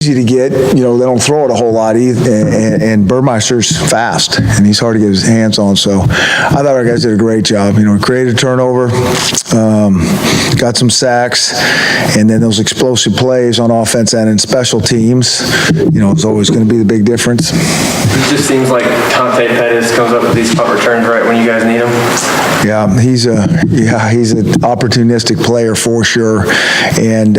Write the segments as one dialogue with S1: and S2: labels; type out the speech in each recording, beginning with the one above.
S1: easy to get, they don't throw it a whole lot either, and Burmeister's fast, and he's hard to get his hands on, so I thought our guys did a great job. We created a turnover, got some sacks, and then those explosive plays on offense and in special teams, it's always going to be the big difference.
S2: It just seems like Dante Pettis comes up with these punt returns right when you guys need him.
S1: Yeah, he's an opportunistic player for sure, and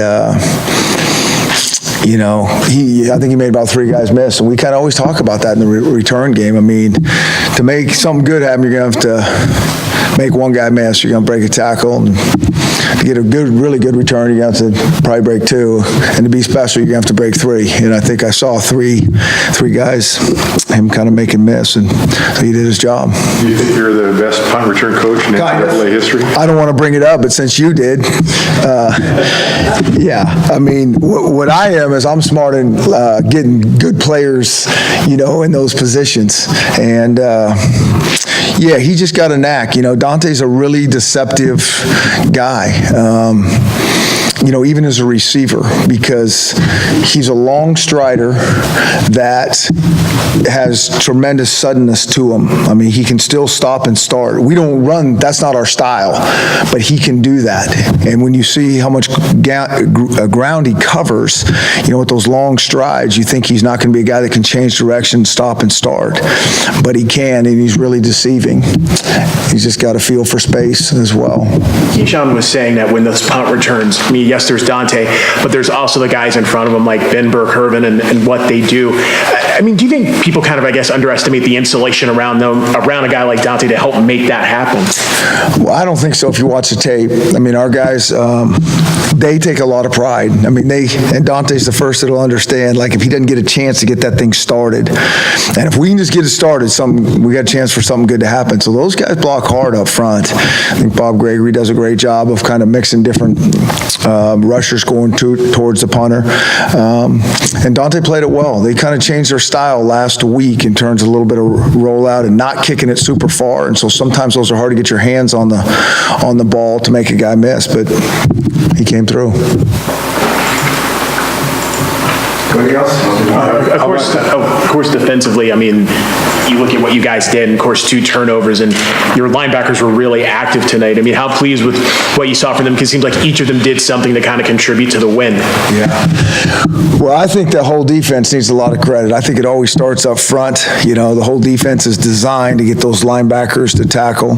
S1: I think he made about 3 guys miss, and we kind of always talk about that in the return game. I mean, to make something good happen, you're going to have to make 1 guy miss. You're going to break a tackle, and to get a really good return, you're going to have to probably break 2, and to be special, you're going to have to break 3. And I think I saw three guys, him kind of making miss, and so he did his job.
S3: Do you think you're the best punt return coach in NCAA history?
S1: I don't want to bring it up, but since you did, yeah. I mean, what I am is I'm smart in getting good players, in those positions. And, yeah, he just got a knack. Dante's a really deceptive guy. Even as a receiver, because he's a long strider that has tremendous suddenness to him. I mean, he can still stop and start. We don't run, that's not our style, but he can do that. And when you see how much ground he covers, with those long strides, you think he's not going to be a guy that can change direction, stop and start. But he can, and he's really deceiving. He's just got a feel for space as well.
S4: Keyshawn was saying that when those punt returns, yes, there's Dante, but there's also the guys in front of him like Ben Burke-Hervin and what they do. I mean, do you think people kind of, underestimate the insulation around a guy like Dante to help make that happen?
S1: Well, I don't think so if you watch the tape. I mean, our guys, they take a lot of pride. I mean, and Dante's the first that'll understand, like, if he doesn't get a chance to get that thing started, and if we can just get it started, we got a chance for something good to happen. So those guys block hard up front. I think Bob Gregory does a great job of kind of mixing different rushers going towards the punter. And Dante played it well. They kind of changed their style last week in terms of a little bit of rollout and not kicking it super far. And so sometimes those are hard to get your hands on the ball to make a guy miss, but he came through.
S3: Anybody else?
S4: Of course, defensively, I mean, you look at what you guys did, and of course, 2 turnovers, and your linebackers were really active tonight. I mean, how pleased with what you saw from them? Because it seems like each of them did something to kind of contribute to the win.
S1: Yeah. Well, I think the whole defense needs a lot of credit. I think it always starts up front. The whole defense is designed to get those linebackers to tackle.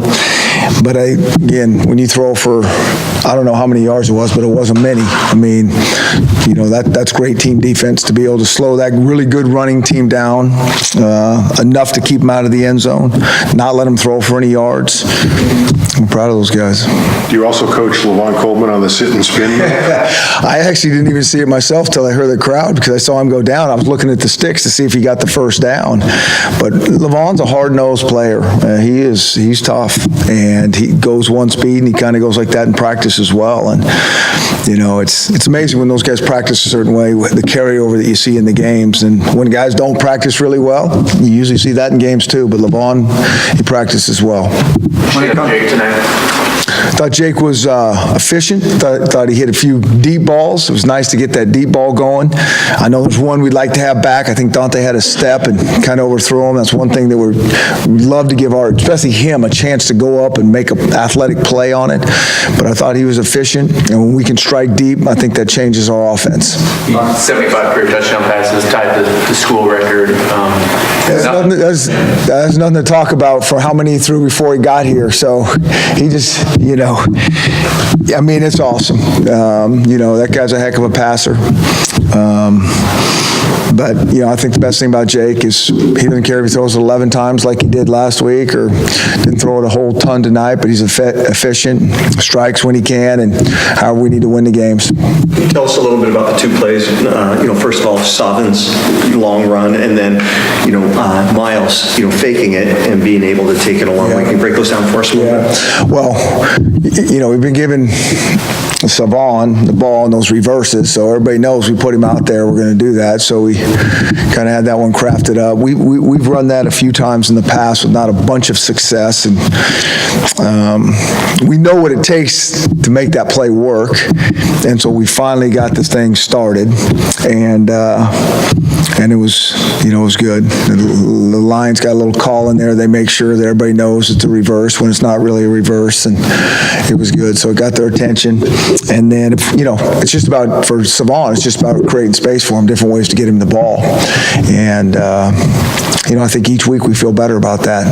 S1: But again, when you throw for, I don't know how many yards it was, but it wasn't many. I mean, that's great team defense to be able to slow that really good running team down enough to keep them out of the end zone, not let them throw for any yards. I'm proud of those guys.
S3: Do you also coach LaVon Coleman on the sit and spin?
S1: I actually didn't even see it myself till I heard the crowd, because I saw him go down. I was looking at the sticks to see if he got the first down. But LaVon's a hard-nosed player. He's tough, and he goes one speed, and he kind of goes like that in practice as well. And it's amazing when those guys practice a certain way, the carryover that you see in the games. And when guys don't practice really well, you usually see that in games too. But LaVon, he practices well.
S2: Jake tonight.
S1: I thought Jake was efficient. Thought he hit a few deep balls. It was nice to get that deep ball going. I know there's one we'd like to have back. I think Dante had a step and kind of overthrew him. That's one thing that we'd love to give especially him, a chance to go up and make an athletic play on it. But I thought he was efficient, and when we can strike deep, I think that changes our offense.
S2: 75 career touchdown passes tied to the school record.
S1: That's nothing to talk about for how many he threw before he got here. So he just, I mean, it's awesome. That guy's a heck of a passer. But, I think the best thing about Jake is he doesn't care if he throws it 11 times like he did last week, or didn't throw it a whole ton tonight, but he's efficient, strikes when he can, and however we need to win the games.
S5: Tell us a little bit about the 2 plays. First of all, Savin's long run, and then, Miles, faking it and being able to take it a long way. Can you break those down for us a little bit?
S1: Well, we've been given Savon the ball in those reverses, so everybody knows we put him out there, we're going to do that. So we kind of had that one crafted up. We've run that a few times in the past with not a bunch of success, and we know what it takes to make that play work. And so we finally got this thing started, and it was, it was good. The Lions got a little call in there. They make sure that everybody knows it's a reverse when it's not really a reverse, and it was good. So it got their attention. And then, it's just about, for Savon, it's just about creating space for him, different ways to get him the ball. And, I think each week we feel better about that.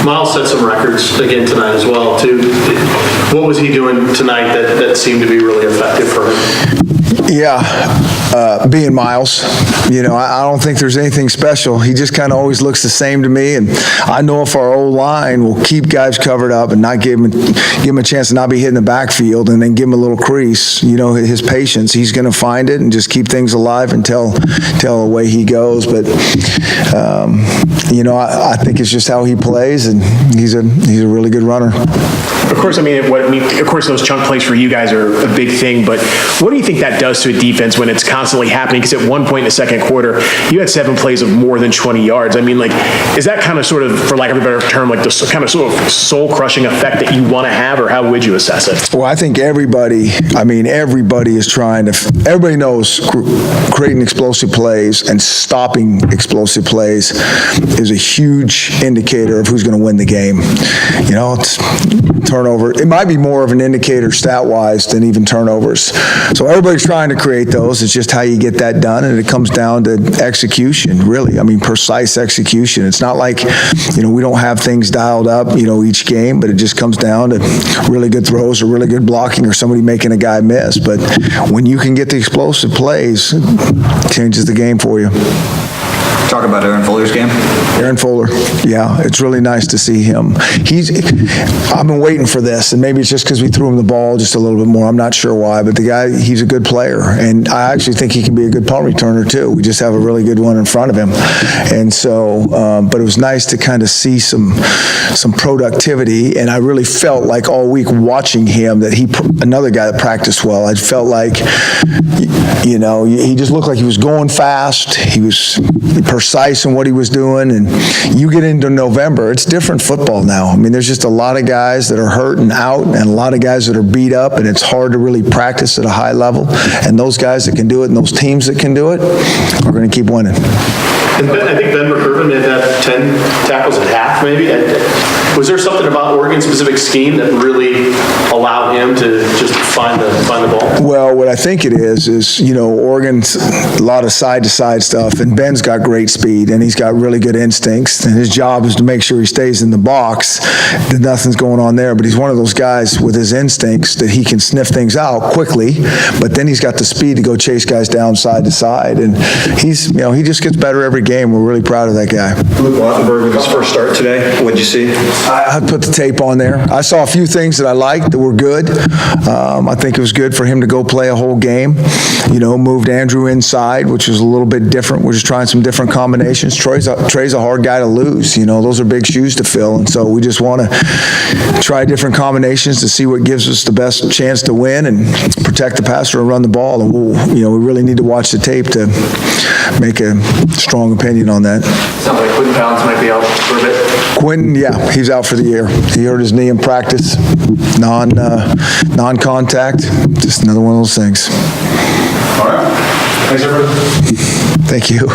S6: Miles set some records again tonight as well, too. What was he doing tonight that seemed to be really effective for him?
S1: Yeah, being Miles, I don't think there's anything special. He just kind of always looks the same to me, and I know if our O-line will keep guys covered up and not give him a chance to not be hitting the backfield, and then give him a little crease, his patience, he's going to find it and just keep things alive until away he goes. But I think it's just how he plays, and he's a really good runner.
S4: Of course, of course, those chunk plays for you guys are a big thing, but what do you think that does to a defense when it's constantly happening? Because at one point in the second quarter, you had 7 plays of more than 20 yards. Is that kind of sort of, for lack of a better term, like the kind of sort of soul-crushing effect that you want to have, or how would you assess it?
S1: Well, I think everybody is trying to, everybody knows creating explosive plays and stopping explosive plays is a huge indicator of who's going to win the game. It's turnover. It might be more of an indicator stat-wise than even turnovers. So everybody's trying to create those. It's just how you get that done, and it comes down to execution, really. Precise execution. It's not like, we don't have things dialed up, each game, but it just comes down to really good throws or really good blocking or somebody making a guy miss. But when you can get the explosive plays, it changes the game for you.
S7: Talk about Aaron Fuller's game.
S1: Aaron Fuller, yeah, it's really nice to see him. I've been waiting for this, and maybe it's just because we threw him the ball just a little bit more. I'm not sure why, but the guy, he's a good player, and I actually think he can be a good punt returner too. We just have a really good one in front of him, and so, but it was nice to kind of see some productivity, and I really felt like all week watching him that another guy that practiced well. I felt like, he just looked like he was going fast. He was precise in what he was doing, and you get into November, it's different football now. There's just a lot of guys that are hurt and out, and a lot of guys that are beat up, and it's hard to really practice at a high level. And those guys that can do it and those teams that can do it are going to keep winning.
S6: And I think Ben McCurvin may have had 10 tackles at half, maybe. Was there something about Oregon's specific scheme that really allowed him to just find the ball?
S1: Well, what I think it is Oregon's a lot of side-to-side stuff, and Ben's got great speed, and he's got really good instincts, and his job is to make sure he stays in the box, that nothing's going on there. But he's one of those guys with his instincts that he can sniff things out quickly, but then he's got the speed to go chase guys down side to side, and he just gets better every game. We're really proud of that guy.
S5: Luke Wattenberg with his first start today. What'd you see?
S1: I put the tape on there. I saw a few things that I liked that were good. I think it was good for him to go play a whole game. Moved Andrew inside, which was a little bit different. We're just trying some different combinations. Trey's a hard guy to lose. Those are big shoes to fill, and so we just want to try different combinations to see what gives us the best chance to win and protect the passer and run the ball. And we really need to watch the tape to make a strong opinion on that.
S2: Sounds like Quentin Pounds might be out for a bit.
S1: Quentin, yeah, he's out for the year. He hurt his knee in practice, non-contact, just another one of those things.
S6: All right. Thanks, everyone.
S1: Thank you.